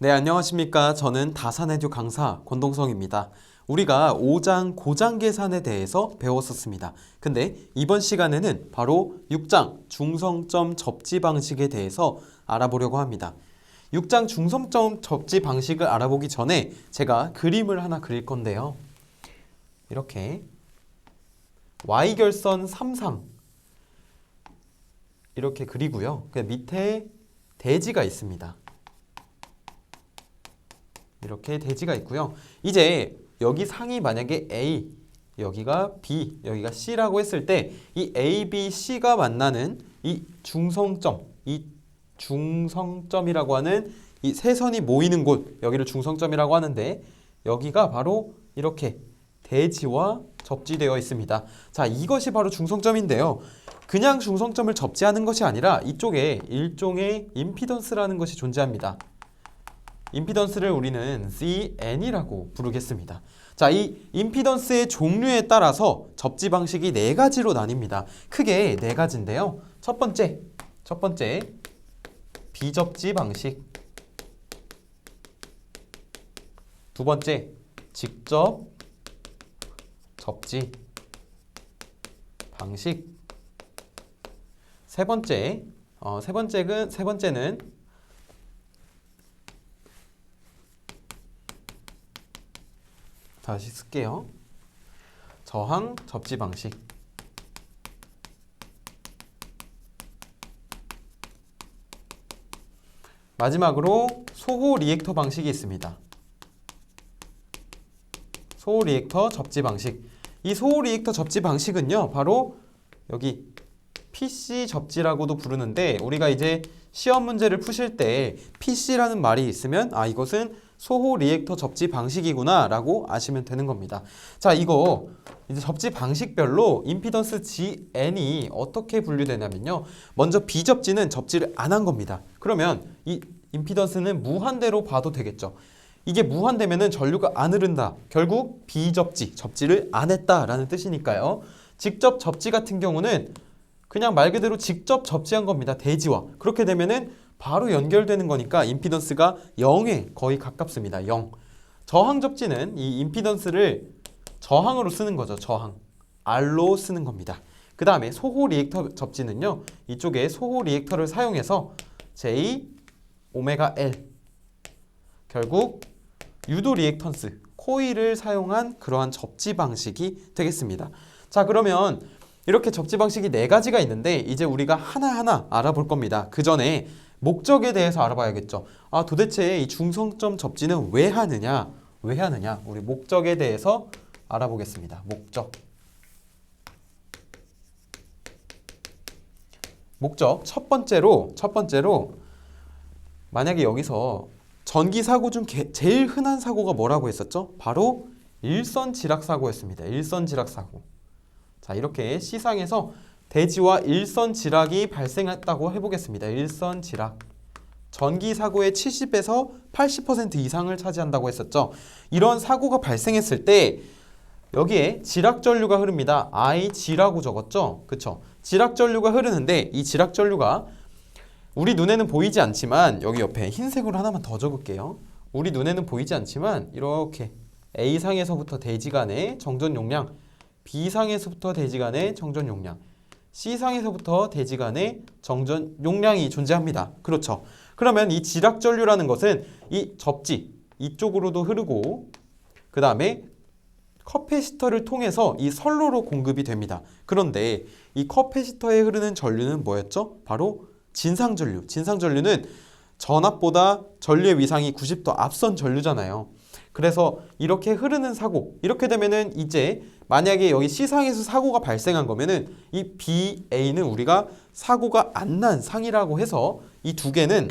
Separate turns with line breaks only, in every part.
네, 안녕하십니까. 저는 다산에듀 강사 권동성입니다. 우리가 5장 고장 계산에 대해서 배웠었습니다. 근데 이번 시간에는 바로 6장 중성점 접지 방식에 대해서 알아보려고 합니다. 6장 중성점 접지 방식을 알아보기 전에 제가 그림을 하나 그릴 건데요. 이렇게 Y결선 3상 이렇게 그리고요. 그 밑에 대지가 있습니다. 이렇게 대지가 있고요. 이제 여기 상이 만약에 A, 여기가 B, 여기가 C라고 했을 때 이 A, B, C가 만나는 이 중성점이라고 하는 이 세 선이 모이는 곳, 여기를 중성점이라고 하는데 여기가 바로 이렇게 대지와 접지되어 있습니다. 자, 이것이 바로 중성점인데요. 그냥 중성점을 접지하는 것이 아니라 이쪽에 일종의 임피던스라는 것이 존재합니다. 임피던스를 우리는 CN이라고 부르겠습니다. 자, 이 임피던스의 종류에 따라서 접지 방식이 네 가지로 나뉩니다. 크게 네 가지인데요. 첫 번째 비접지 방식. 두 번째, 직접 접지 방식. 세 번째는 다시 쓸게요. 저항 접지 방식. 마지막으로 소호 리액터 방식이 있습니다. 소호 리액터 접지 방식. 이 소호 리액터 접지 방식은요, 바로 여기 PC 접지라고도 부르는데, 우리가 이제 시험 문제를 푸실 때 PC라는 말이 있으면 이것은 소호 리액터 접지 방식이구나 라고 아시면 되는 겁니다. 자, 이거 이제 접지 방식별로 임피던스 GN이 어떻게 분류되냐면요, 먼저 비접지는 접지를 안 한 겁니다. 그러면 이 임피던스는 무한대로 봐도 되겠죠. 이게 무한대면은 전류가 안 흐른다, 결국 비접지, 접지를 안 했다라는 뜻이니까요. 직접 접지 같은 경우는 그냥 말 그대로 직접 접지한 겁니다. 대지와. 그렇게 되면은 바로 연결되는 거니까 임피던스가 0에 거의 가깝습니다. 0. 저항 접지는 이 임피던스를 저항으로 쓰는 거죠. 저항. R로 쓰는 겁니다. 그 다음에 소호 리액터 접지는요, 이쪽에 소호 리액터를 사용해서 J, 오메가 L, 결국 유도 리액턴스, 코일을 사용한 그러한 접지 방식이 되겠습니다. 자, 그러면 이렇게 접지 방식이 네 가지가 있는데 이제 우리가 하나하나 알아볼 겁니다. 그 전에 목적에 대해서 알아봐야겠죠. 도대체 이 중성점 접지는 왜 하느냐? 우리 목적에 대해서 알아보겠습니다. 목적 첫 번째로 만약에 여기서 전기 사고 중 제일 흔한 사고가 뭐라고 했었죠? 바로 일선 지락 사고였습니다. 일선 지락 사고. 자, 이렇게 C상에서 대지와 일선 지락이 발생했다고 해보겠습니다. 일선 지락. 전기 사고의 70에서 80% 이상을 차지한다고 했었죠. 이런 사고가 발생했을 때 여기에 지락 전류가 흐릅니다. IG라고 적었죠. 그쵸? 지락 전류가 흐르는데 이 지락 전류가 우리 눈에는 보이지 않지만, 여기 옆에 흰색으로 하나만 더 적을게요. 우리 눈에는 보이지 않지만 이렇게 A상에서부터 대지 간의 정전 용량, B상에서부터 대지 간의 정전 용량, C상에서부터 대지 간의 정전 용량이 존재합니다. 그렇죠. 그러면 이 지락 전류라는 것은 이 접지 이쪽으로도 흐르고, 그 다음에 커패시터를 통해서 이 선로로 공급이 됩니다. 그런데 이 커패시터에 흐르는 전류는 뭐였죠? 바로 진상전류. 진상전류는 전압보다 전류의 위상이 90도 앞선 전류잖아요. 그래서 이렇게 흐르는 사고, 이렇게 되면은 이제 만약에 여기 C상에서 사고가 발생한 거면은 이 BA는 우리가 사고가 안 난 상이라고 해서 이 두 개는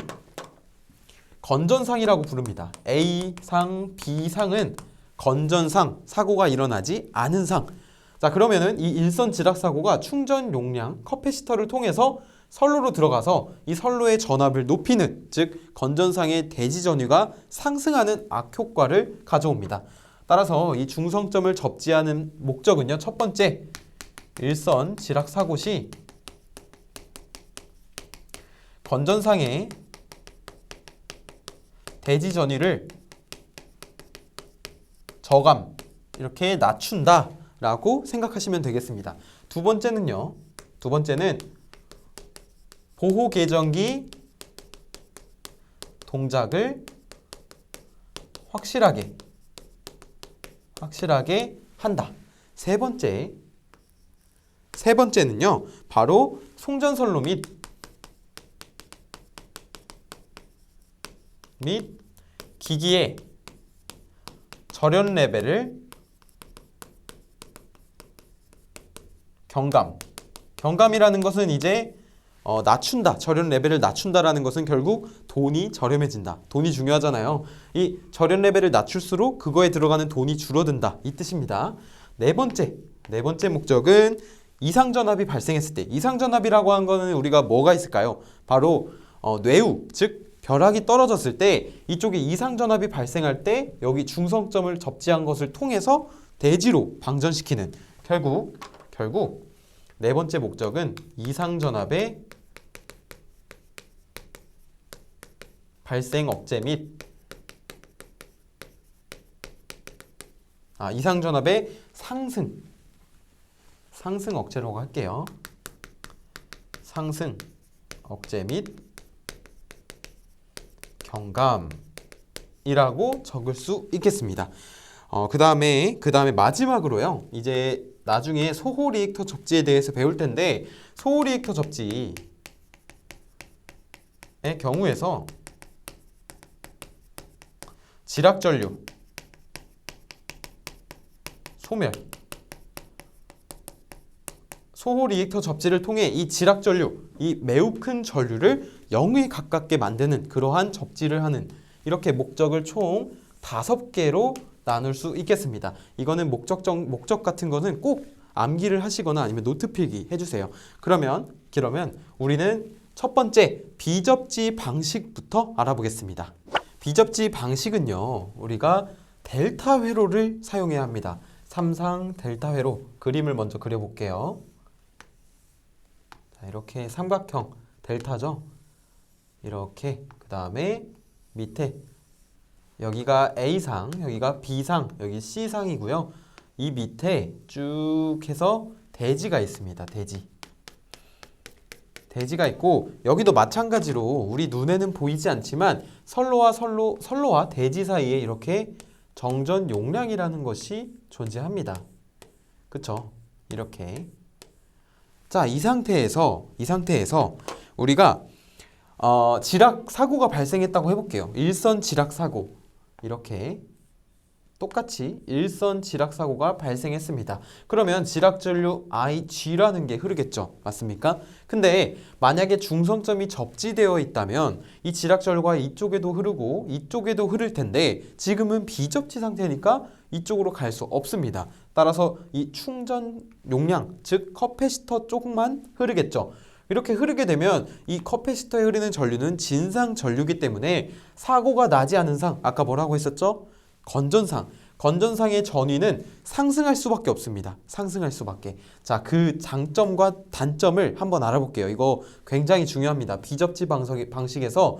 건전상이라고 부릅니다. A상, B상은 건전상, 사고가 일어나지 않은 상. 자, 그러면은 이 일선 지락 사고가 충전 용량, 커패시터를 통해서 선로로 들어가서 이 선로의 전압을 높이는, 즉 건전상의 대지 전유가 상승하는 악효과를 가져옵니다. 따라서 이 중성점을 접지하는 목적은요, 첫 번째, 일선 지락 사고 시 건전상의 대지 전위를 저감 이렇게 낮춘다 라고 생각하시면 되겠습니다. 두 번째는요. 두 번째는 보호 계정기 동작을 확실하게 한다. 세 번째는요. 바로 송전선로 및 기기의 절연 레벨을 경감이라는 것은 이제 낮춘다. 절연 레벨을 낮춘다라는 것은 결국 돈이 저렴해진다. 돈이 중요하잖아요. 이 절연 레벨을 낮출수록 그거에 들어가는 돈이 줄어든다. 이 뜻입니다. 네 번째 목적은 이상전압이 발생했을 때, 이상전압이라고 한 거는 우리가 뭐가 있을까요? 바로 뇌우, 즉 벼락이 떨어졌을 때 이쪽에 이상전압이 발생할 때 여기 중성점을 접지한 것을 통해서 대지로 방전시키는 결국 네 번째 목적은 이상전압의 발생 억제 및 이상전압의 상승 억제라고 할게요. 상승 억제 및 경감이라고 적을 수 있겠습니다. 그 다음에 마지막으로요. 이제 나중에 소호 리액터 접지에 대해서 배울 텐데 소호 리액터 접지의 경우에서 지락전류, 소멸, 소호 리액터 접지를 통해 이 지락전류, 이 매우 큰 전류를 0에 가깝게 만드는 그러한 접지를 하는 이렇게 목적을 총 5개로 나눌 수 있겠습니다. 이거는 목적 같은 거는 꼭 암기를 하시거나 아니면 노트 필기 해주세요. 그러면 우리는 첫 번째 비접지 방식부터 알아보겠습니다. 비접지 방식은요, 우리가 델타 회로를 사용해야 합니다. 삼상 델타 회로 그림을 먼저 그려볼게요. 자, 이렇게 삼각형 델타죠. 이렇게 그 다음에 밑에 여기가 A상, 여기가 B상, 여기 C상이고요. 이 밑에 쭉 해서 대지가 있습니다. 대지가 있고 여기도 마찬가지로 우리 눈에는 보이지 않지만 선로와 대지 사이에 이렇게 정전 용량이라는 것이 존재합니다. 그쵸? 이렇게. 자, 이 상태에서 우리가 지락 사고가 발생했다고 해볼게요. 일선 지락 사고. 이렇게 똑같이 일선 지락 사고가 발생했습니다. 그러면 지락전류 IG라는 게 흐르겠죠. 맞습니까? 근데 만약에 중성점이 접지되어 있다면 이 지락전류가 이쪽에도 흐르고 이쪽에도 흐를 텐데 지금은 비접지 상태니까 이쪽으로 갈 수 없습니다. 따라서 이 충전 용량, 즉 커패시터 쪽만 흐르겠죠. 이렇게 흐르게 되면 이 커패시터에 흐르는 전류는 진상 전류이기 때문에 사고가 나지 않은 상, 아까 뭐라고 했었죠? 건전상의 전위는 상승할 수밖에 없습니다. 상승할 수밖에. 자, 그 장점과 단점을 한번 알아볼게요. 이거 굉장히 중요합니다. 비접지 방식에서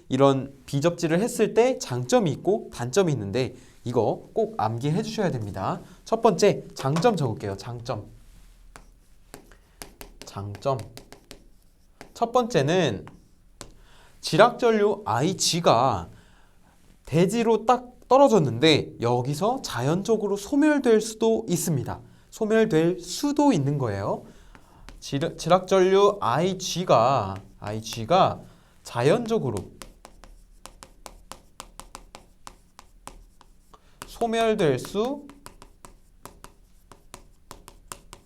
이런 비접지를 했을 때 장점이 있고 단점이 있는데 이거 꼭 암기해 주셔야 됩니다. 첫 번째 장점 적을게요. 장점. 첫 번째는 지락전류 IG가 대지로 딱 떨어졌는데 여기서 자연적으로 소멸될 수도 있습니다. 소멸될 수도 있는 거예요. 지락전류 IG가 자연적으로 소멸될 수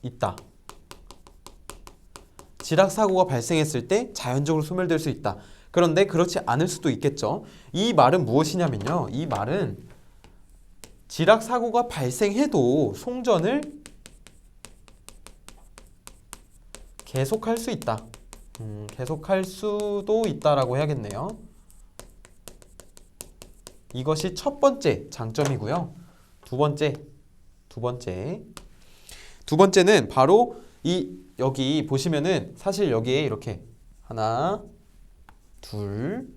있다. 지락 사고가 발생했을 때 자연적으로 소멸될 수 있다. 그런데 그렇지 않을 수도 있겠죠. 이 말은 무엇이냐면요. 이 말은 지락 사고가 발생해도 송전을 계속할 수 있다. 계속할 수도 있다라고 해야겠네요. 이것이 첫 번째 장점이고요. 두 번째는 바로 여기 보시면은 사실 여기에 이렇게 하나, 둘,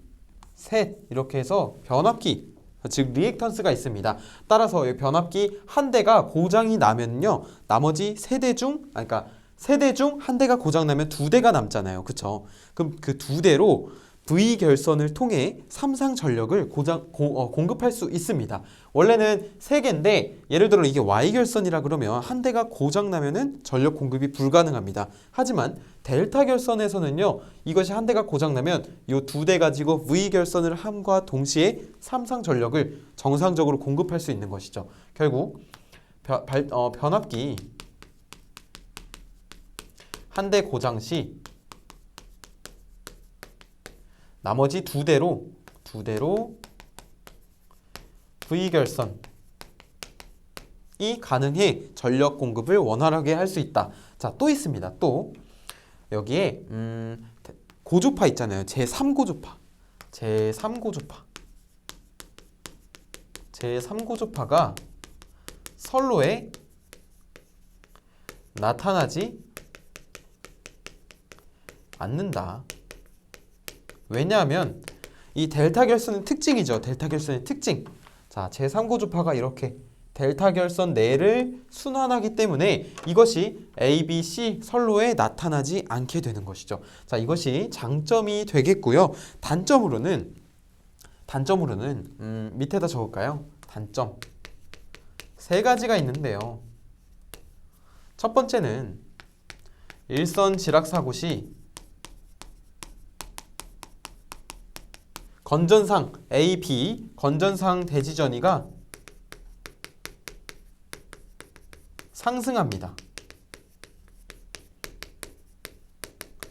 셋 이렇게 해서 변압기 즉 리액턴스가 있습니다. 따라서 이 변압기 한 대가 고장이 나면요 나머지 세 대 중 그러니까 세 대 중 한 대가 고장 나면 두 대가 남잖아요. 그쵸? 그럼 그 두 대로 V 결선을 통해 삼상 전력을 공급할 수 있습니다. 원래는 세 개인데 예를 들어 이게 Y 결선이라 그러면 한 대가 고장 나면은 전력 공급이 불가능합니다. 하지만 델타 결선에서는요 이것이 한 대가 고장 나면 이 두 대 가지고 V 결선을 함과 동시에 삼상 전력을 정상적으로 공급할 수 있는 것이죠. 결국 변압기 한 대 고장 시 나머지 두 대로 V결선이 가능해 전력 공급을 원활하게 할 수 있다. 자, 또 있습니다. 또 여기에 고주파 있잖아요. 제3고주파. 제3고주파가 선로에 나타나지 않는다. 왜냐하면 이 델타 결선의 특징이죠. 델타 결선의 특징. 자, 제3고주파가 이렇게 델타 결선 내를 순환하기 때문에 이것이 A, B, C 선로에 나타나지 않게 되는 것이죠. 자, 이것이 장점이 되겠고요. 단점으로는 밑에다 적을까요? 단점 세 가지가 있는데요. 첫 번째는 일선 지락 사고 시 건전상 A, B 건전상 대지전이가 상승합니다.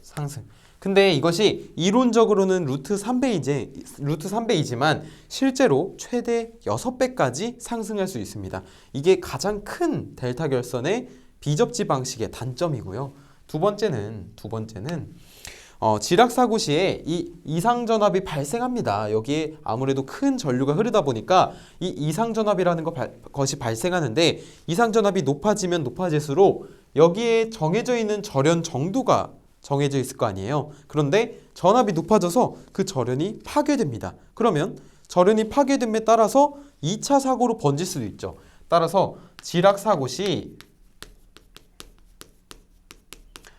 상승. 근데 이것이 이론적으로는 루트 3배이지만 실제로 최대 6배까지 상승할 수 있습니다. 이게 가장 큰 델타 결선의 비접지 방식의 단점이고요. 두 번째는 지락 사고 시에 이 이상 전압이 발생합니다. 여기에 아무래도 큰 전류가 흐르다 보니까 이 이상 전압이라는 것이 발생하는데 이상 전압이 높아지면 높아질수록 여기에 정해져 있는 절연 정도가 정해져 있을 거 아니에요. 그런데 전압이 높아져서 그 절연이 파괴됩니다. 그러면 절연이 파괴됨에 따라서 2차 사고로 번질 수도 있죠. 따라서 지락 사고 시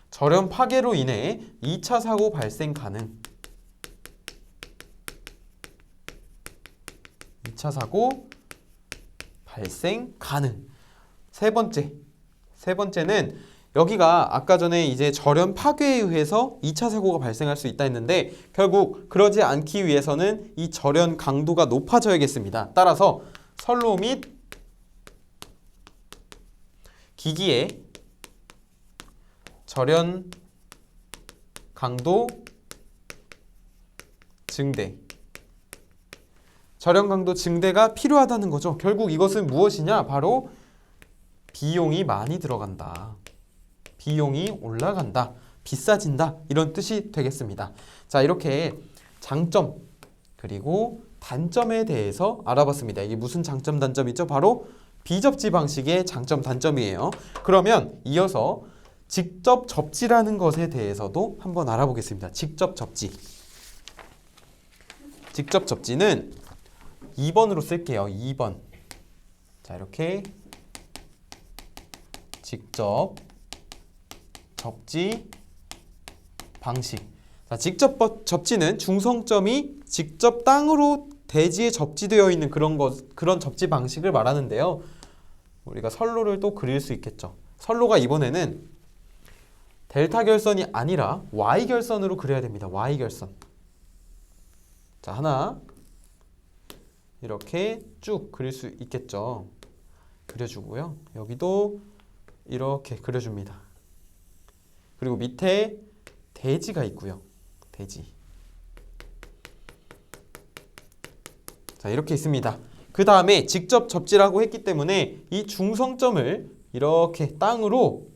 절연 파괴로 인해 2차 사고 발생 가능. 2차 사고 발생 가능. 세 번째는 여기가 아까 전에 이제 절연 파괴에 의해서 2차 사고가 발생할 수 있다 했는데 결국 그러지 않기 위해서는 이 절연 강도가 높아져야겠습니다. 따라서 선로 및 기기의 절연 강도 증대. 절연 강도 증대가 필요하다는 거죠. 결국 이것은 무엇이냐? 바로 비용이 많이 들어간다. 비용이 올라간다. 비싸진다. 이런 뜻이 되겠습니다. 자, 이렇게 장점 그리고 단점에 대해서 알아봤습니다. 이게 무슨 장점 단점이죠? 바로 비접지 방식의 장점 단점이에요. 그러면 이어서 직접 접지라는 것에 대해서도 한번 알아보겠습니다. 직접 접지. 직접 접지는 2번으로 쓸게요. 2번. 자, 이렇게 직접 접지 방식. 자, 직접 접지는 중성점이 직접 땅으로 대지에 접지되어 있는 그런 접지 방식을 말하는데요. 우리가 선로를 또 그릴 수 있겠죠. 선로가 이번에는 델타 결선이 아니라 Y 결선으로 그려야 됩니다. Y 결선. 자, 하나 이렇게 쭉 그릴 수 있겠죠. 그려주고요. 여기도 이렇게 그려줍니다. 그리고 밑에 대지가 있고요. 대지. 자, 이렇게 있습니다. 그 다음에 직접 접지라고 했기 때문에 이 중성점을 이렇게 땅으로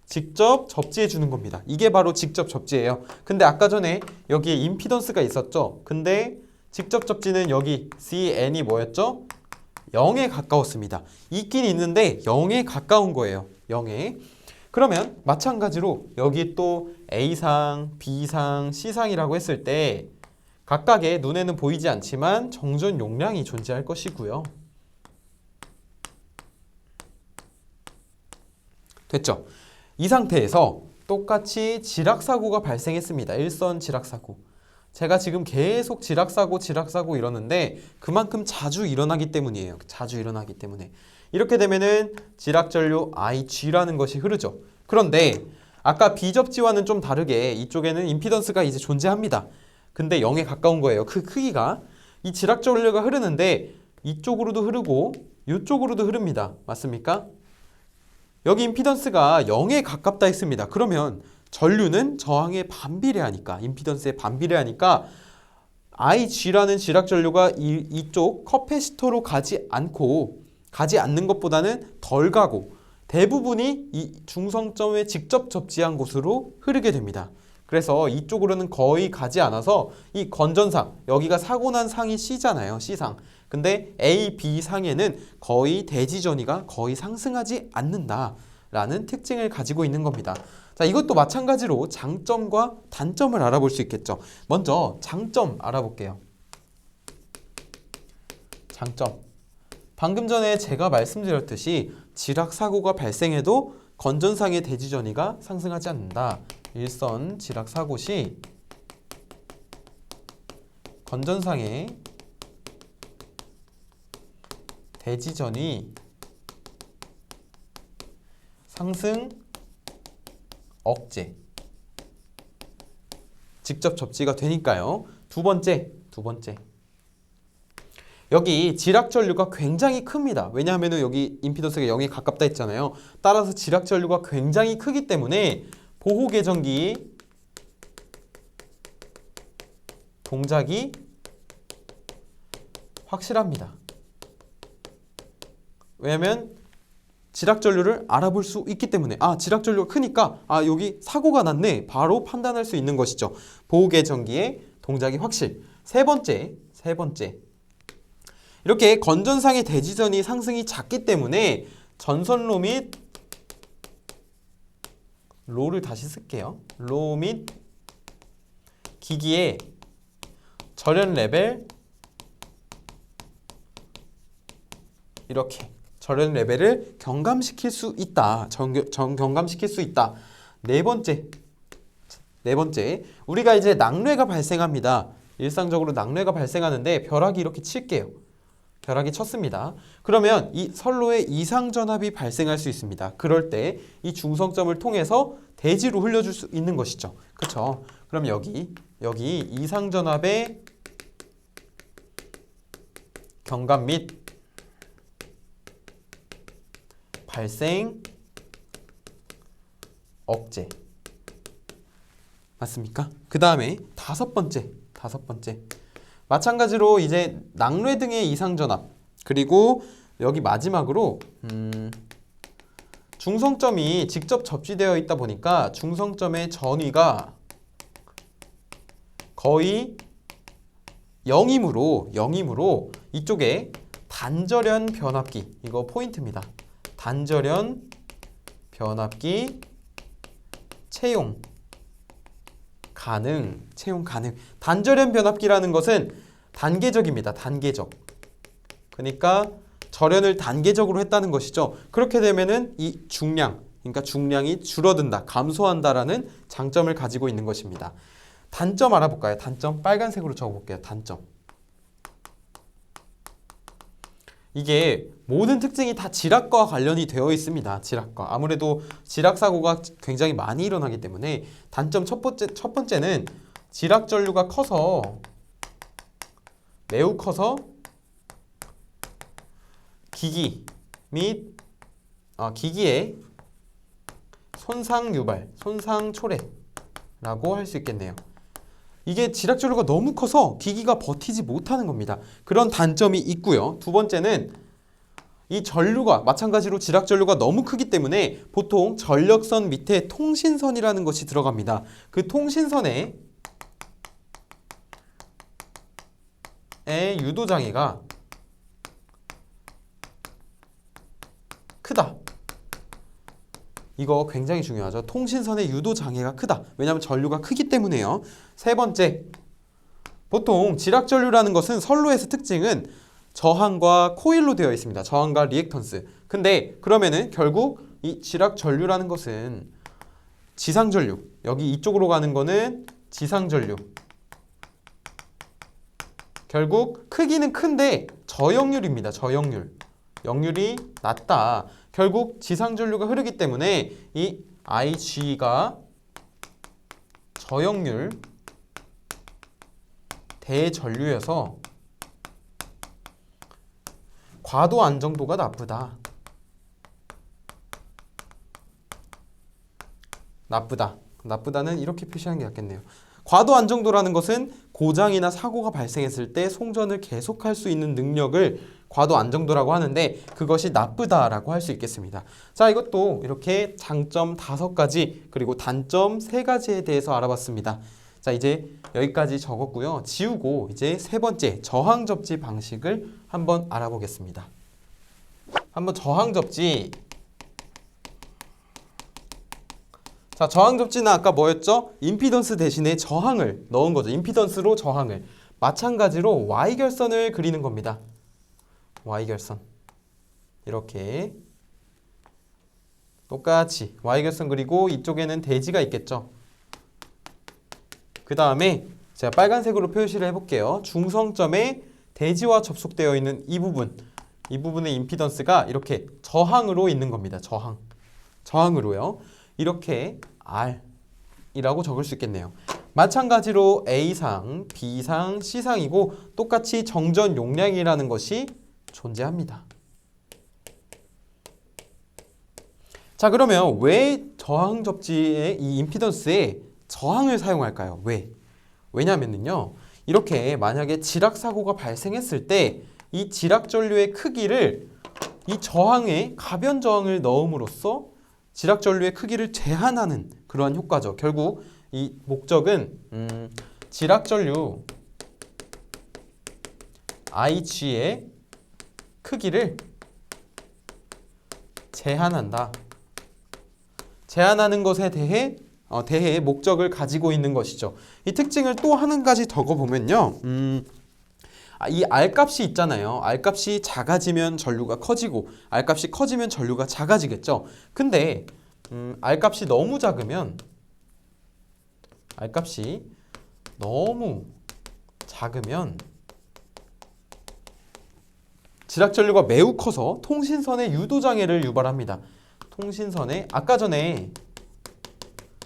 직접 접지해 주는 겁니다. 이게 바로 직접 접지예요. 근데 아까 전에 여기에 임피던스가 있었죠. 근데 직접 접지는 여기 CN이 뭐였죠? 0에 가까웠습니다. 있긴 있는데 0에 가까운 거예요. 0에. 그러면 마찬가지로 여기 또 A상, B상, C상이라고 했을 때 각각의 눈에는 보이지 않지만 정전 용량이 존재할 것이고요. 됐죠? 이 상태에서 똑같이 지락사고가 발생했습니다. 일선 지락사고. 제가 지금 계속 지락사고 이러는데 그만큼 자주 일어나기 때문이에요. 자주 일어나기 때문에. 이렇게 되면은 지락전류 IG라는 것이 흐르죠. 그런데 아까 비접지와는 좀 다르게 이쪽에는 임피던스가 이제 존재합니다. 근데 0에 가까운 거예요. 그 크기가. 이 지락전류가 흐르는데 이쪽으로도 흐르고 이쪽으로도 흐릅니다. 맞습니까? 여기 임피던스가 0에 가깝다 했습니다. 그러면 전류는 저항에 반비례하니까, 임피던스에 반비례하니까 IG라는 지락전류가 이쪽 커패시터로 가지 않는 것보다는 덜 가고 대부분이 이 중성점에 직접 접지한 곳으로 흐르게 됩니다. 그래서 이쪽으로는 거의 가지 않아서 이 건전상, 여기가 사고 난 상이 C잖아요. C상. 근데 A, B 상에는 거의 대지전이가 거의 상승하지 않는다라는 특징을 가지고 있는 겁니다. 자, 이것도 마찬가지로 장점과 단점을 알아볼 수 있겠죠. 먼저 장점 알아볼게요. 장점. 방금 전에 제가 말씀드렸듯이 지락사고가 발생해도 건전상의 대지전이가 상승하지 않는다. 일선 지락사고 시 건전상의 대지전이 상승 억제 직접 접지가 되니까요. 두 번째 여기 지락전류가 굉장히 큽니다. 왜냐하면 여기 임피던스가 0에 가깝다 했잖아요. 따라서 지락전류가 굉장히 크기 때문에 보호개전기 동작이 확실합니다. 왜냐하면 지락전류를 알아볼 수 있기 때문에 지락전류가 크니까 여기 사고가 났네 바로 판단할 수 있는 것이죠. 보호개전기의 동작이 확실. 세 번째 이렇게 건전상의 대지전이 상승이 작기 때문에 전선로 및 로를 다시 쓸게요. 로 및 기기의 절연 레벨 이렇게 절연 레벨을 경감시킬 수 있다. 경감시킬 수 있다. 네 번째 우리가 이제 낙뢰가 발생합니다. 일상적으로 낙뢰가 발생하는데 벼락이 이렇게 칠게요. 벼락이 쳤습니다. 그러면 이 선로에 이상전압이 발생할 수 있습니다. 그럴 때 이 중성점을 통해서 대지로 흘려줄 수 있는 것이죠. 그렇죠? 그럼 여기 이상전압의 경감 및 발생 억제 맞습니까? 그 다음에 다섯 번째 마찬가지로 이제 낙뢰 등의 이상전압 그리고 여기 마지막으로 중성점이 직접 접지되어 있다 보니까 중성점의 전위가 거의 0이므로 이쪽에 단절연 변압기 이거 포인트입니다. 단절연 변압기 채용 가능. 단절연 변압기라는 것은 단계적입니다. 단계적. 그러니까 절연을 단계적으로 했다는 것이죠. 그렇게 되면은 이 중량, 그러니까 중량이 줄어든다, 감소한다라는 장점을 가지고 있는 것입니다. 단점 알아볼까요? 단점 빨간색으로 적어볼게요. 단점. 이게 모든 특징이 다 지락과 관련이 되어 있습니다. 지락과. 아무래도 지락 사고가 굉장히 많이 일어나기 때문에 단점 첫 번째는 지락 전류가 매우 커서 기기 및 기기의 손상 유발, 손상 초래라고 할 수 있겠네요. 이게 지락 전류가 너무 커서 기기가 버티지 못하는 겁니다. 그런 단점이 있고요. 두 번째는 이 전류가 마찬가지로 지락 전류가 너무 크기 때문에 보통 전력선 밑에 통신선이라는 것이 들어갑니다. 그 통신선에 유도장애가 크다. 이거 굉장히 중요하죠. 통신선의 유도장애가 크다. 왜냐하면 전류가 크기 때문에요. 세 번째, 보통 지락전류라는 것은 선로에서 특징은 저항과 코일로 되어 있습니다. 저항과 리액턴스. 근데 그러면은 결국 이 지락전류라는 것은 지상전류, 여기 이쪽으로 가는 거는 지상전류. 결국 크기는 큰데 저역률입니다. 저역률. 역률이 낮다. 결국 지상전류가 흐르기 때문에 이 IG가 저역률 대전류여서 과도 안정도가 나쁘다. 나쁘다는 이렇게 표시하는 게 낫겠네요. 과도 안정도라는 것은 고장이나 사고가 발생했을 때 송전을 계속할 수 있는 능력을 과도 안정도라고 하는데 그것이 나쁘다라고 할 수 있겠습니다. 자, 이것도 이렇게 장점 5가지 그리고 단점 3가지에 대해서 알아봤습니다. 자, 이제 여기까지 적었고요. 지우고 이제 3번째 저항 접지 방식을 한번 알아보겠습니다. 한번 저항 접지. 자, 저항 접지는 아까 뭐였죠? 임피던스 대신에 저항을 넣은 거죠. 임피던스로 저항을. 마찬가지로 Y결선을 그리는 겁니다. Y결선. 이렇게 똑같이 Y결선 그리고 이쪽에는 대지가 있겠죠. 그 다음에 제가 빨간색으로 표시를 해볼게요. 중성점에 대지와 접속되어 있는 이 부분의 임피던스가 이렇게 저항으로 있는 겁니다. 저항으로요. 이렇게 R이라고 적을 수 있겠네요. 마찬가지로 A상, B상, C상이고 똑같이 정전 용량이라는 것이 존재합니다. 자, 그러면 왜 저항 접지의 이 임피던스에 저항을 사용할까요? 왜냐면은요, 이렇게 만약에 지락 사고가 발생했을 때 이 지락 전류의 크기를 이 저항에 가변 저항을 넣음으로써 지락 전류의 크기를 제한하는 그러한 효과죠. 결국 이 목적은 지락 전류 IG의 크기를 제한한다. 제한하는 것에 대해 목적을 가지고 있는 것이죠. 이 특징을 또 한 가지 적어보면요. 이 R값이 있잖아요. R값이 작아지면 전류가 커지고 R값이 커지면 전류가 작아지겠죠. 근데 R값이 너무 작으면 지락 전류가 매우 커서 통신선에 유도장애를 유발합니다. 통신선에 아까 전에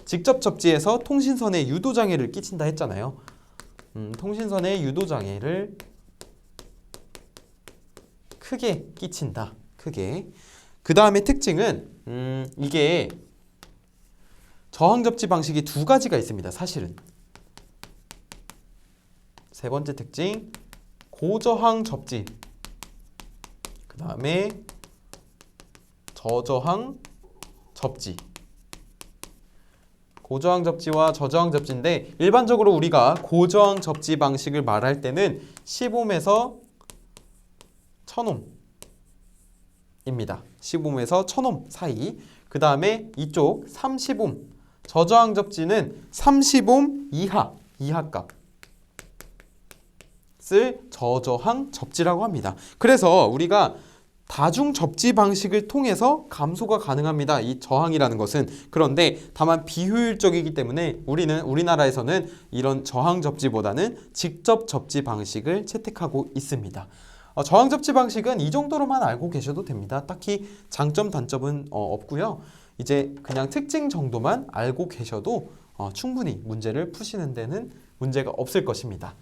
직접 접지에서 통신선에 유도장애를 끼친다 했잖아요. 통신선에 유도장애를 크게 끼친다. 크게. 그 다음에 특징은 이게 저항 접지 방식이 2가지가 있습니다. 사실은. 3번째 특징 고저항 접지. 그 다음에 저저항 접지. 고저항 접지와 저저항 접지인데 일반적으로 우리가 고저항 접지 방식을 말할 때는 10옴에서 1000옴입니다. 10옴에서 1000옴 사이. 그 다음에 이쪽 30옴 저저항 접지는 30옴 이하값을 저저항 접지라고 합니다. 그래서 우리가 다중 접지 방식을 통해서 감소가 가능합니다. 이 저항이라는 것은. 그런데 다만 비효율적이기 때문에 우리나라에서는 이런 저항 접지보다는 직접 접지 방식을 채택하고 있습니다. 저항 접지 방식은 이 정도로만 알고 계셔도 됩니다. 딱히 장점 단점은 없고요. 이제 그냥 특징 정도만 알고 계셔도 충분히 문제를 푸시는 데는 문제가 없을 것입니다.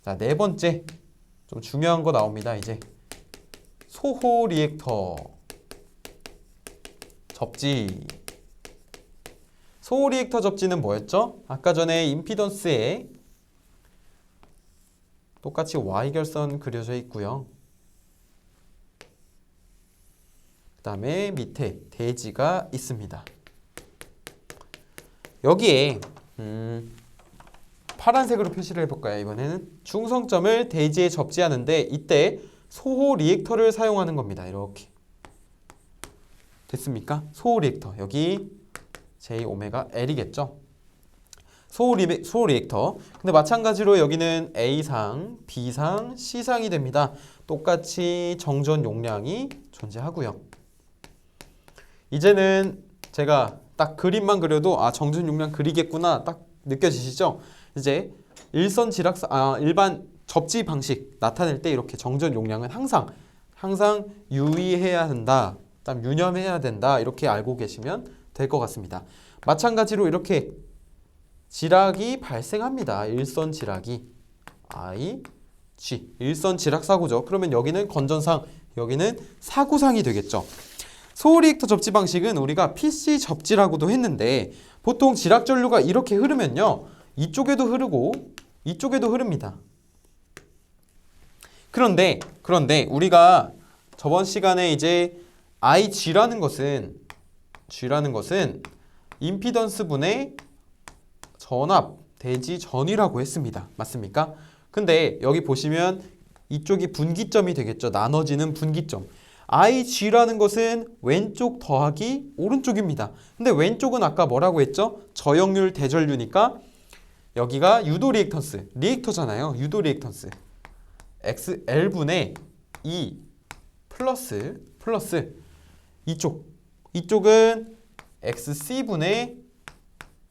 자, 4번째 좀 중요한 거 나옵니다. 이제 소호 리액터 접지. 소호 리액터 접지는 뭐였죠? 아까 전에 임피던스에 똑같이 Y결선 그려져 있고요. 그 다음에 밑에 대지가 있습니다. 여기에 파란색으로 표시를 해볼까요? 이번에는 중성점을 대지에 접지하는데 이때 소호 리액터를 사용하는 겁니다. 이렇게 됐습니까? 소호 리액터 여기 J 오메가 L이겠죠. 소호 리액터. 근데 마찬가지로 여기는 A상, B상, C상이 됩니다. 똑같이 정전 용량이 존재하고요. 이제는 제가 딱 그림만 그려도 정전 용량 그리겠구나 딱 느껴지시죠? 이제 일반 접지 방식 나타낼 때 이렇게 정전 용량은 항상 유의해야 한다, 그다음 유념해야 된다 이렇게 알고 계시면 될 것 같습니다. 마찬가지로 이렇게 지락이 발생합니다. 일선 지락이 IG 일선 지락 사고죠. 그러면 여기는 건전상, 여기는 사고상이 되겠죠. 소호 리액터 접지 방식은 우리가 PC 접지라고도 했는데 보통 지락 전류가 이렇게 흐르면요, 이쪽에도 흐르고 이쪽에도 흐릅니다. 그런데 우리가 저번 시간에 이제 IG라는 것은 임피던스 분의 전압 대지 전위라고 했습니다. 맞습니까? 근데 여기 보시면 이쪽이 분기점이 되겠죠. 나눠지는 분기점. IG라는 것은 왼쪽 더하기 오른쪽입니다. 근데 왼쪽은 아까 뭐라고 했죠? 저역률 대전류니까 여기가 유도 리액턴스, 리액터잖아요. 유도 리액턴스. XL분의 E 플러스 이쪽은 XC분의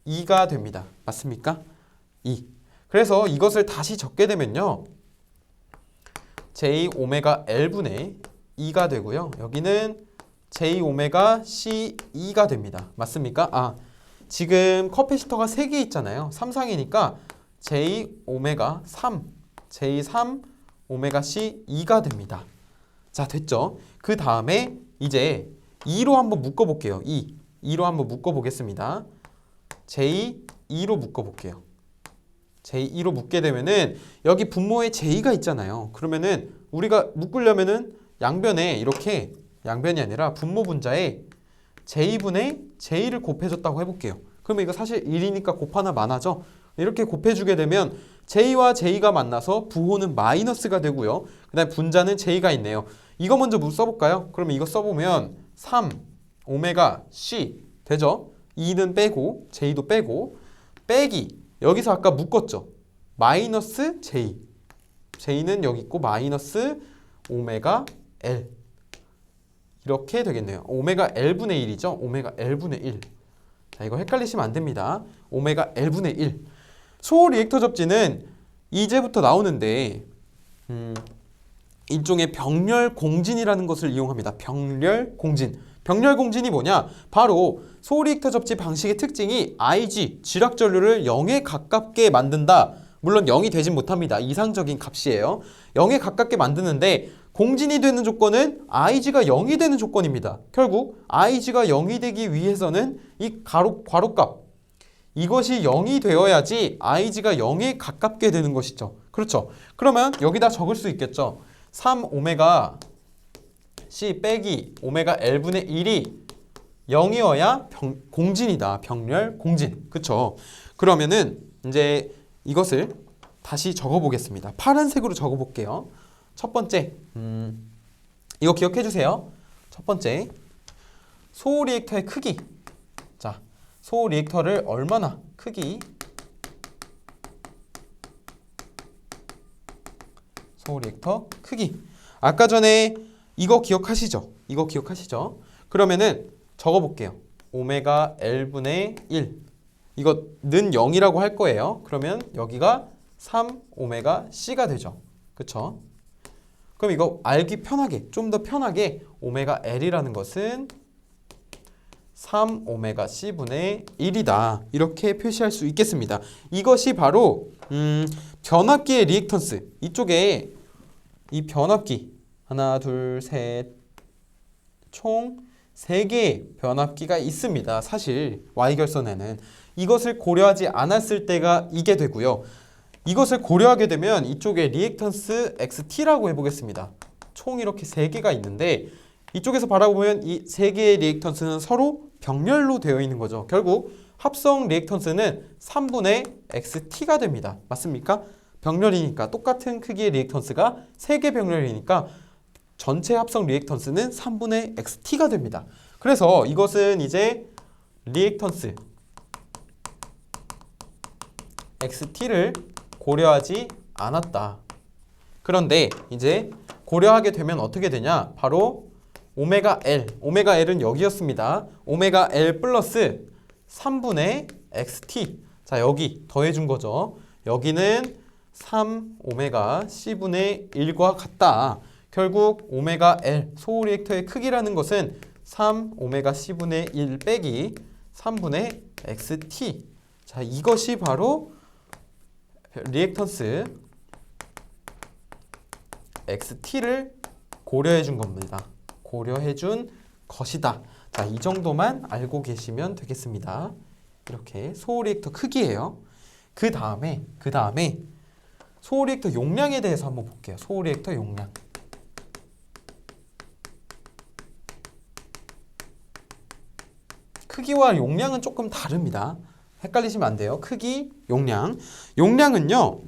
E가 됩니다. 맞습니까? E. 그래서 이것을 다시 적게 되면요, J 오메가 L분의 E가 되고요. 여기는 J 오메가 CE가 됩니다. 맞습니까? 지금 커피시터가 3개 있잖아요. 3상이니까 J 오메가 3, J3 오메가 C2가 됩니다. 자, 됐죠? 그 다음에 이제 2로 한번 묶어볼게요. 2로 한번 묶어보겠습니다. J2로 묶어볼게요. J2로 묶게 되면은 여기 분모에 J가 있잖아요. 그러면은 우리가 묶으려면은 양변에 이렇게, 양변이 아니라 분모 분자에 J분의 J를 곱해줬다고 해볼게요. 그러면 이거 사실 1이니까 곱 하나 많아져. 이렇게 곱해주게 되면 J와 J가 만나서 부호는 마이너스가 되고요. 그 다음에 분자는 J가 있네요. 이거 먼저 써볼까요? 그러면 이거 써보면 3 오메가 C 되죠? 2는 빼고 J도 빼고 빼기, 여기서 아까 묶었죠? 마이너스 J, J는 여기 있고 마이너스 오메가 L 이렇게 되겠네요. 오메가 L분의 1이죠? 오메가 L분의 1. 자, 이거 헷갈리시면 안 됩니다. 오메가 L분의 1. 소호 리액터 접지는 이제부터 나오는데 일종의 병렬 공진이라는 것을 이용합니다. 병렬 공진. 병렬 공진이 뭐냐? 바로 소호 리액터 접지 방식의 특징이 IG, 지락 전류를 0에 가깝게 만든다. 물론 0이 되진 못합니다. 이상적인 값이에요. 0에 가깝게 만드는데 공진이 되는 조건은 IG가 0이 되는 조건입니다. 결국 IG가 0이 되기 위해서는 이 괄호값, 이것이 0이 되어야지 IG가 0에 가깝게 되는 것이죠. 그렇죠? 그러면 여기다 적을 수 있겠죠. 3 오메가 C 빼기 오메가 L분의 1이 0이어야 공진이다. 병렬 공진. 그쵸? 그러면은 이제 이것을 다시 적어보겠습니다. 파란색으로 적어볼게요. 첫 번째, 이거 기억해 주세요. 첫 번째, 소호 리액터의 크기. 자, 소호 리액터를 얼마나 크기, 소호 리액터 크기. 아까 전에 이거 기억하시죠? 이거 기억하시죠? 그러면은 적어볼게요. 오메가 L분의 1. 이거 는 0이라고 할 거예요. 그러면 여기가 3 오메가 C가 되죠. 그쵸? 그럼 이거 알기 편하게, 좀 더 편하게 오메가 L이라는 것은 3 오메가 C분의 1이다. 이렇게 표시할 수 있겠습니다. 이것이 바로 변압기의 리액턴스. 이쪽에 이 변압기 하나, 둘, 셋, 총 3개의 변압기가 있습니다. 사실 Y결선에는 이것을 고려하지 않았을 때가 이게 되고요. 이것을 고려하게 되면 이쪽에 리액턴스 XT라고 해보겠습니다. 총 이렇게 3개가 있는데 이쪽에서 바라보면 이 3개의 리액턴스는 서로 병렬로 되어 있는 거죠. 결국 합성 리액턴스는 3분의 XT가 됩니다. 맞습니까? 병렬이니까 똑같은 크기의 리액턴스가 3개 병렬이니까 전체 합성 리액턴스는 3분의 XT가 됩니다. 그래서 이것은 이제 리액턴스 XT를 고려하지 않았다. 그런데 이제 고려하게 되면 어떻게 되냐? 바로 오메가 L, 오메가 L은 여기였습니다. 오메가 L 플러스 3분의 XT. 자, 여기 더해준 거죠. 여기는 3 오메가 C분의 1과 같다. 결국 오메가 L, 소호 리액터의 크기라는 것은 3 오메가 C분의 1 빼기 3분의 XT. 자, 이것이 바로 리액턴스 XT를 고려해 준 겁니다. 고려해 준 것이다. 자, 이 정도만 알고 계시면 되겠습니다. 이렇게 소호 리액터 크기예요. 그 다음에 소호 리액터 용량에 대해서 한번 볼게요. 소호 리액터 용량. 크기와 용량은 조금 다릅니다. 헷갈리시면 안 돼요. 크기, 용량. 용량은요,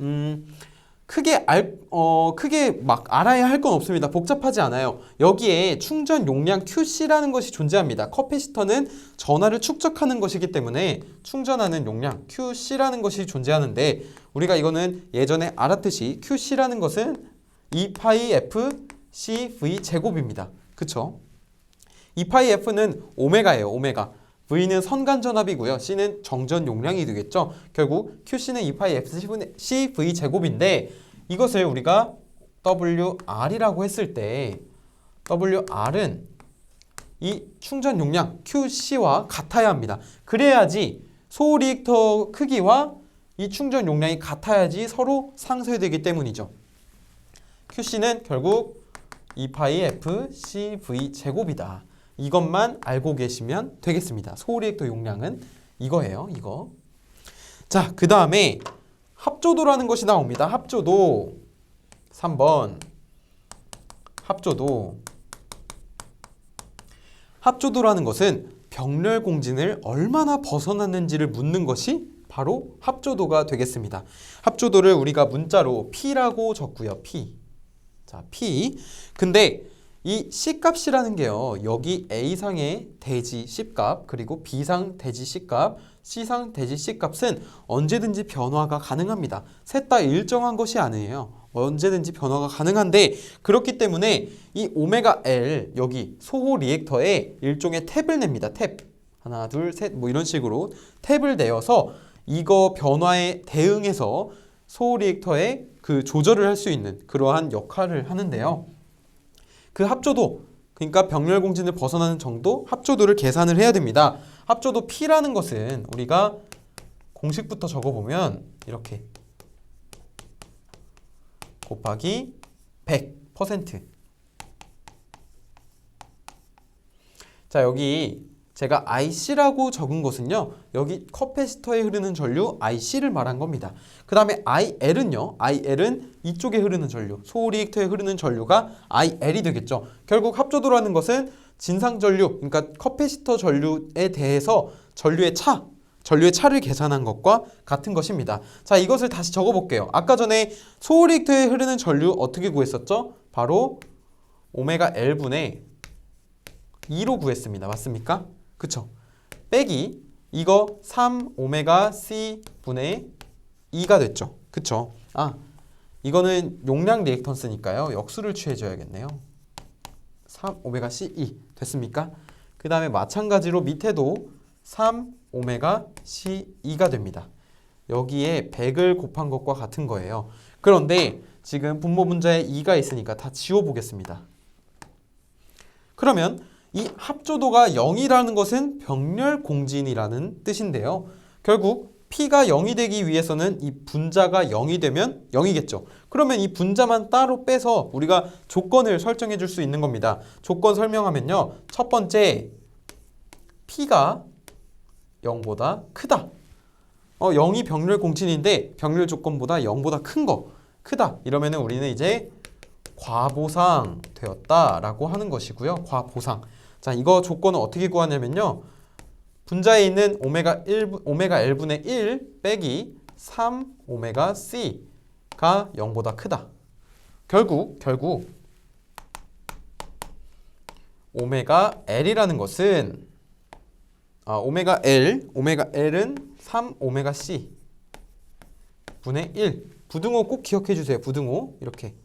크게 막 알아야 할 건 없습니다. 복잡하지 않아요. 여기에 충전 용량 QC라는 것이 존재합니다. 커패시터는 전하를 축적하는 것이기 때문에 충전하는 용량 QC라는 것이 존재하는데, 우리가 이거는 예전에 알았듯이 QC라는 것은 2파이 F CV 제곱입니다. 그쵸? 2파이 F는 오메가예요. 오메가. V는 선간전압이고요. C는 정전 용량이 되겠죠. 결국 QC는 2파이 FC 제곱인데, 이것을 우리가 WR이라고 했을 때 WR은 이 충전 용량 QC와 같아야 합니다. 그래야지 소호 리액터 크기와 이 충전 용량이 같아야지 서로 상쇄되기 때문이죠. QC는 결국 2파이 FC 제곱이다. 이것만 알고 계시면 되겠습니다. 소호 리액터 용량은 이거예요. 이거. 자, 그 다음에 합조도라는 것이 나옵니다. 합조도 3번. 합조도라는 것은 병렬 공진을 얼마나 벗어났는지를 묻는 것이 바로 합조도가 되겠습니다. 합조도를 우리가 문자로 P라고 적고요. P. 자, P. 근데 이 C값이라는 게요, 여기 A상의 대지 C값, 그리고 B상 대지 C값, C상 대지 C값은 언제든지 변화가 가능합니다. 셋 다 일정한 것이 아니에요. 언제든지 변화가 가능한데, 그렇기 때문에 이 오메가 L, 여기 소호 리액터에 일종의 탭을 냅니다. 탭. 하나, 둘, 셋, 뭐 이런 식으로 탭을 내어서 이거 변화에 대응해서 소호 리액터에 그 조절을 할 수 있는 그러한 역할을 하는데요. 그 합조도, 그러니까 병렬 공진을 벗어나는 정도 합조도를 계산을 해야 됩니다. 합조도 P라는 것은 우리가 공식부터 적어보면 이렇게 곱하기 100%. 자, 여기 제가 IC라고 적은 것은요, 여기 커패시터에 흐르는 전류 IC를 말한 겁니다. 그 다음에 IL은요, IL은 이쪽에 흐르는 전류, 소호 리액터에 흐르는 전류가 IL이 되겠죠. 결국 합조도라는 것은 진상 전류, 그러니까 커패시터 전류에 대해서 전류의 차를 계산한 것과 같은 것입니다. 자, 이것을 다시 적어볼게요. 아까 전에 소호 리액터에 흐르는 전류 어떻게 구했었죠? 바로 오메가 L분의 2로 구했습니다. 맞습니까? 그쵸? 빼기 이거 3 오메가 C분의 2가 됐죠. 그쵸? 아, 이거는 용량 리액턴스니까요. 역수를 취해줘야겠네요. 3 오메가 C2 됐습니까? 그 다음에 마찬가지로 밑에도 3 오메가 C2가 됩니다. 여기에 100을 곱한 것과 같은 거예요. 그런데 지금 분모 분자에 2가 있으니까 다 지워보겠습니다. 그러면 이 합조도가 0이라는 것은 병렬 공진이라는 뜻인데요. 결국 P가 0이 되기 위해서는 이 분자가 0이 되면 0이겠죠. 그러면 이 분자만 따로 빼서 우리가 조건을 설정해 줄 수 있는 겁니다. 조건 설명하면요. 첫 번째, P가 0보다 크다. 0이 병렬 공진인데 병렬 조건보다 0보다 크다. 이러면은 우리는 이제 과보상 되었다라고 하는 것이고요. 과보상. 자, 이거 조건은 어떻게 구하냐면요. 분자에 있는 오메가 L분의 1 빼기 3 오메가 C가 0보다 크다. 결국 오메가 L이라는 것은 오메가 L은 3 오메가 C 분의 1. 부등호 꼭 기억해 주세요. 부등호. 이렇게.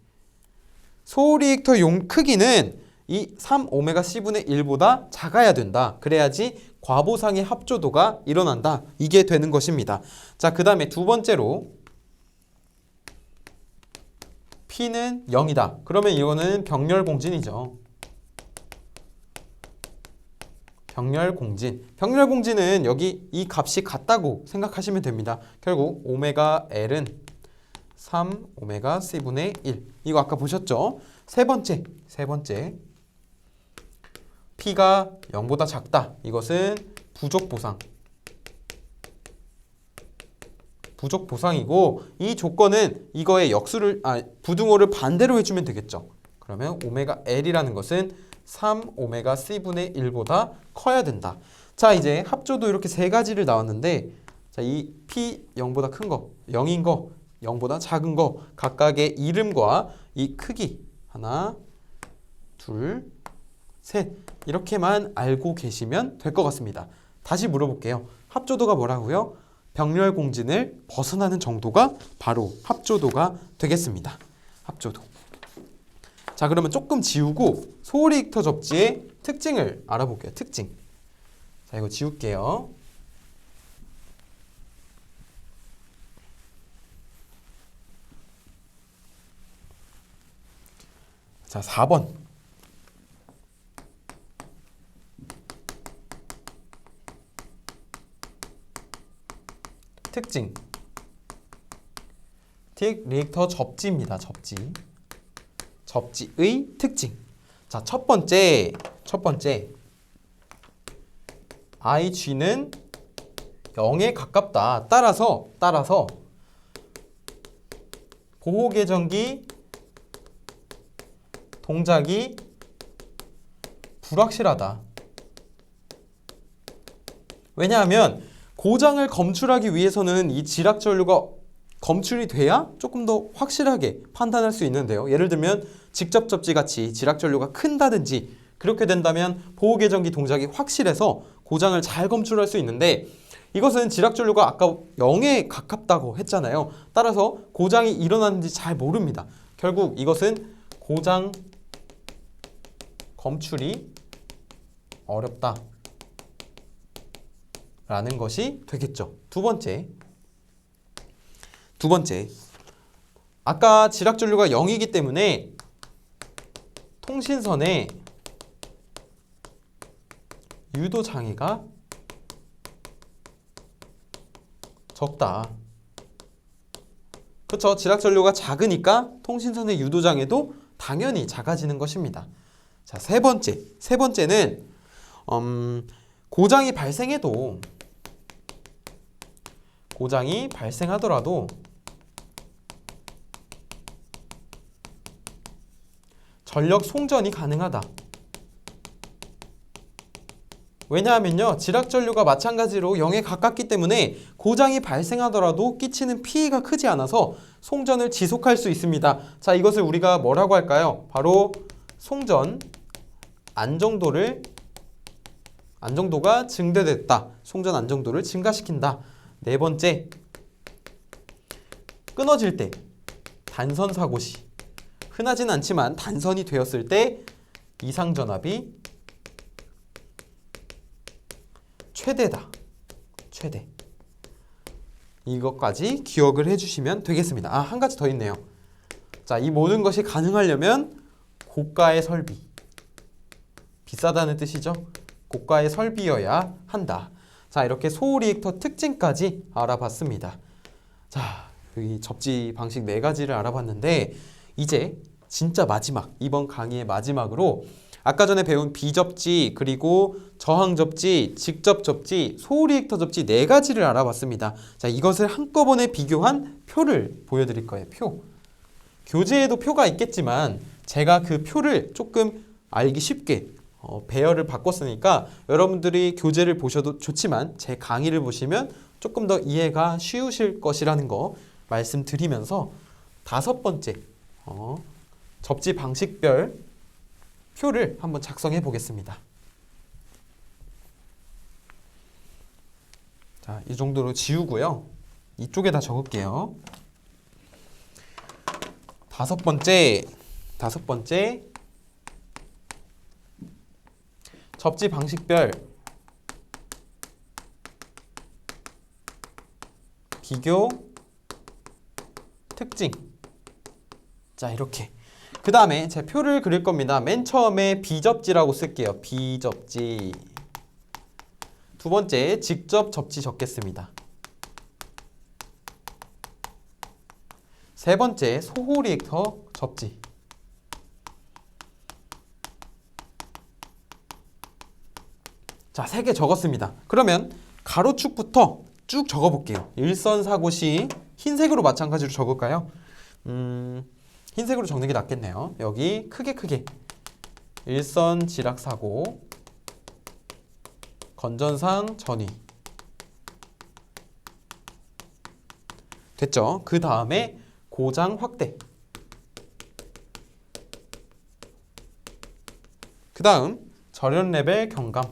소리액터 용 크기는 이 3오메가 C분의 1보다 작아야 된다. 그래야지 과보상의 합조도가 일어난다. 이게 되는 것입니다. 자, 그 다음에 두 번째로 P는 0이다. 그러면 이거는 병렬공진이죠. 병렬공진. 병렬공진은 여기 이 값이 같다고 생각하시면 됩니다. 결국 오메가 L은 3오메가 C분의 1. 이거 아까 보셨죠? 세 번째. P가 0보다 작다. 이것은 부족보상. 부족보상이고 이 조건은 이거의 부등호를 반대로 해주면 되겠죠. 그러면 오메가 L이라는 것은 3오메가 C분의 1보다 커야 된다. 자, 이제 합조도 이렇게 세 가지를 나왔는데 자, 이 P 0보다 큰 거, 0인 거, 0보다 작은 거 각각의 이름과 이 크기 하나, 둘, 셋 이렇게만 알고 계시면 될 것 같습니다. 다시 물어볼게요. 합조도가 뭐라고요? 병렬공진을 벗어나는 정도가 바로 합조도가 되겠습니다. 합조도. 자, 그러면 조금 지우고 소리액터 접지의 특징을 알아볼게요. 특징. 자, 이거 지울게요. 자, 4번. 특징. 리액터 접지입니다. 접지의 특징. 자, 첫 번째 IG는 0에 가깝다. 따라서 보호계전기 동작이 불확실하다. 왜냐하면 고장을 검출하기 위해서는 이 지락전류가 검출이 돼야 조금 더 확실하게 판단할 수 있는데요. 예를 들면 직접 접지 같이 지락전류가 큰다든지 그렇게 된다면 보호계전기 동작이 확실해서 고장을 잘 검출할 수 있는데 이것은 지락전류가 아까 0에 가깝다고 했잖아요. 따라서 고장이 일어났는지 잘 모릅니다. 결국 이것은 고장 검출이 어렵다 라는 것이 되겠죠. 두 번째 아까 지락전류가 0이기 때문에 통신선에 유도장애가 적다. 그렇죠. 지락전류가 작으니까 통신선의 유도장애도 당연히 작아지는 것입니다. 자, 세 번째는 고장이 발생하더라도 전력 송전이 가능하다. 왜냐하면요, 지락전류가 마찬가지로 0에 가깝기 때문에 고장이 발생하더라도 끼치는 피해가 크지 않아서 송전을 지속할 수 있습니다. 자, 이것을 우리가 뭐라고 할까요? 바로 송전 안정도가 증대됐다. 송전 안정도를 증가시킨다. 네 번째, 끊어질 때 단선 사고 시 흔하진 않지만 단선이 되었을 때 이상전압이 최대다. 최대. 이것까지 기억을 해주시면 되겠습니다. 한 가지 더 있네요. 자, 이 모든 것이 가능하려면 고가의 설비. 비싸다는 뜻이죠. 고가의 설비여야 한다. 자, 이렇게 소리액터 특징까지 알아봤습니다. 자, 이 접지 방식 4가지를 알아봤는데 이제 진짜 마지막, 이번 강의의 마지막으로 아까 전에 배운 비접지, 그리고 저항 접지, 직접 접지, 소리액터 접지 4가지를 알아봤습니다. 자, 이것을 한꺼번에 비교한 표를 보여드릴 거예요. 표. 교재에도 표가 있겠지만 제가 그 표를 조금 알기 쉽게 배열을 바꿨으니까 여러분들이 교재를 보셔도 좋지만 제 강의를 보시면 조금 더 이해가 쉬우실 것이라는 거 말씀드리면서 5번째 접지 방식별 표를 한번 작성해 보겠습니다. 자, 이 정도로 지우고요. 이쪽에다 적을게요. 다섯 번째 접지 방식별 비교 특징. 자, 이렇게. 그 다음에 제 표를 그릴 겁니다. 맨 처음에 비접지라고 쓸게요. 비접지. 두 번째 직접 접지 적겠습니다. 세 번째 소호 리액터 접지. 자, 3개 적었습니다. 그러면 가로축부터 쭉 적어볼게요. 일선사고시 흰색으로 마찬가지로 적을까요? 흰색으로 적는 게 낫겠네요. 여기 크게 일선 지락사고 건전상 전위 됐죠? 그 다음에 고장 확대. 그 다음 절연 레벨 경감.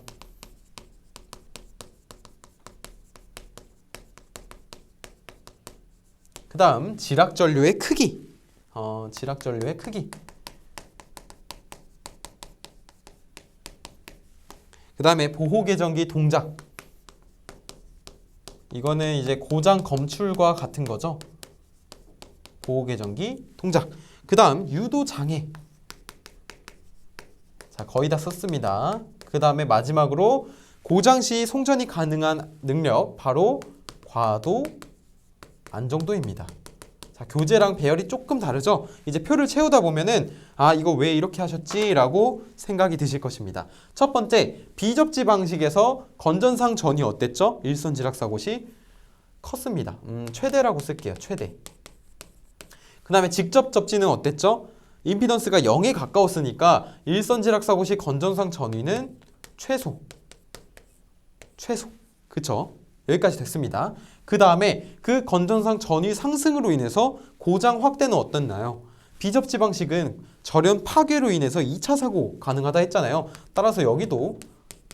그 다음 지락전류의 크기. 지락전류의 크기. 그 다음에 보호계정기 동작. 이거는 이제 고장 검출과 같은 거죠. 보호계정기 동작. 그 다음 유도장애. 자, 거의 다 썼습니다. 그 다음에 마지막으로 고장 시 송전이 가능한 능력, 바로 과도 안정도입니다. 자, 교재랑 배열이 조금 다르죠? 이제 표를 채우다 보면은 아, 이거 왜 이렇게 하셨지? 라고 생각이 드실 것입니다. 첫 번째, 비접지 방식에서 건전상 전이 어땠죠? 일선 지락사고시 컸습니다. 최대라고 쓸게요. 최대. 그 다음에 직접 접지는 어땠죠? 임피던스가 0에 가까웠으니까 일선 지락사고시 건전상 전위는 최소. 그쵸? 여기까지 됐습니다. 그 다음에 그 건전상 전위 상승으로 인해서 고장 확대는 어땠나요? 비접지 방식은 절연 파괴로 인해서 2차 사고 가능하다 했잖아요. 따라서 여기도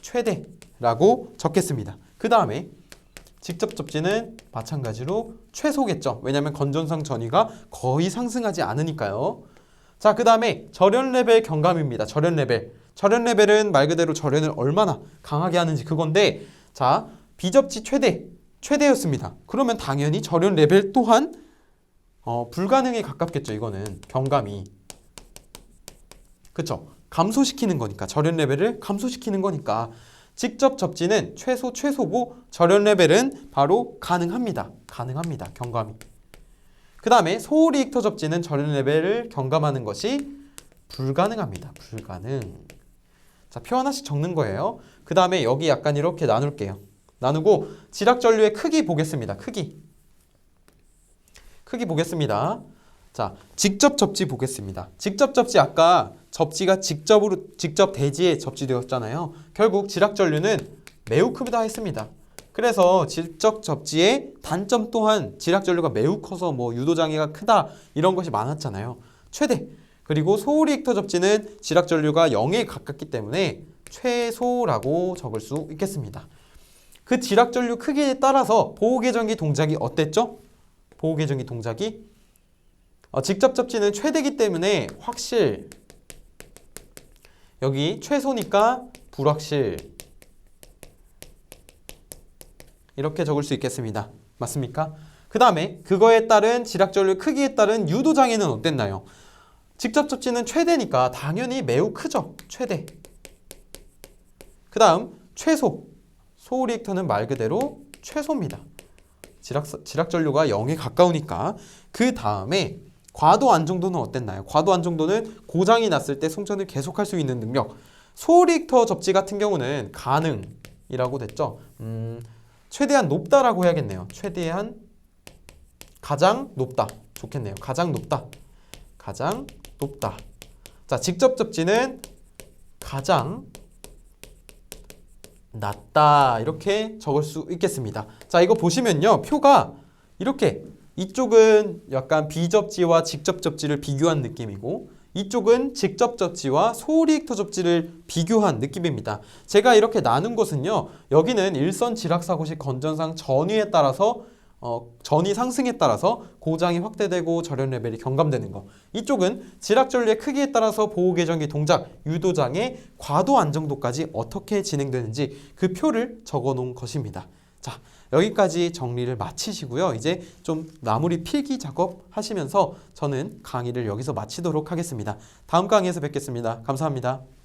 최대라고 적겠습니다. 그 다음에 직접 접지는 마찬가지로 최소겠죠. 왜냐하면 건전상 전위가 거의 상승하지 않으니까요. 자, 그 다음에 절연 레벨 경감입니다. 절연 레벨은 말 그대로 절연을 얼마나 강하게 하는지 그건데, 자, 비접지 최대였습니다. 그러면 당연히 절연 레벨 또한 불가능에 가깝겠죠. 이거는 경감이. 그쵸? 감소시키는 거니까. 절연 레벨을 감소시키는 거니까. 직접 접지는 최소고 절연 레벨은 바로 가능합니다. 경감이. 그 다음에 소호 리액터 접지는 절연 레벨을 경감하는 것이 불가능합니다. 자, 표 하나씩 적는 거예요. 그 다음에 여기 약간 이렇게 나눌게요. 나누고 지락전류의 크기 보겠습니다. 크기 보겠습니다. 자, 직접 접지 보겠습니다. 직접 접지, 아까 접지가 직접 대지에 접지되었잖아요. 결국 지락전류는 매우 크다 했습니다. 그래서 직접 접지의 단점 또한 지락전류가 매우 커서 뭐 유도장애가 크다 이런 것이 많았잖아요. 최대. 그리고 소호 리액터 접지는 지락전류가 0에 가깝기 때문에 최소라고 적을 수 있겠습니다. 그 지락전류 크기에 따라서 보호계정기 동작이 어땠죠? 보호계정기 동작이 직접 접지는 최대기 때문에 확실, 여기 최소니까 불확실, 이렇게 적을 수 있겠습니다. 맞습니까? 그 다음에 그거에 따른 지락전류 크기에 따른 유도장애는 어땠나요? 직접 접지는 최대니까 당연히 매우 크죠. 최대. 그 다음 최소. 소호 리액터는 말 그대로 최소입니다. 지락전류가 0에 가까우니까. 그 다음에 과도 안정도는 어땠나요? 과도 안정도는 고장이 났을 때 송전을 계속할 수 있는 능력. 소호 리액터 접지 같은 경우는 가능이라고 됐죠. 최대한 높다라고 해야겠네요. 최대한 가장 높다. 좋겠네요. 가장 높다. 자, 직접 접지는 가장 낮다. 이렇게 적을 수 있겠습니다. 자, 이거 보시면요. 표가 이렇게, 이쪽은 약간 비접지와 직접 접지를 비교한 느낌이고, 이쪽은 직접 접지와 소호 리액터 접지를 비교한 느낌입니다. 제가 이렇게 나눈 것은요, 여기는 일선 지락사고시 건전상 전위에 따라서 전이 상승에 따라서 고장이 확대되고 절연 레벨이 경감되는 거. 이쪽은 지락 전류의 크기에 따라서 보호 계정기 동작, 유도장의 과도 안정도까지 어떻게 진행되는지 그 표를 적어 놓은 것입니다. 자, 여기까지 정리를 마치시고요. 이제 좀 마무리 필기 작업 하시면서 저는 강의를 여기서 마치도록 하겠습니다. 다음 강의에서 뵙겠습니다. 감사합니다.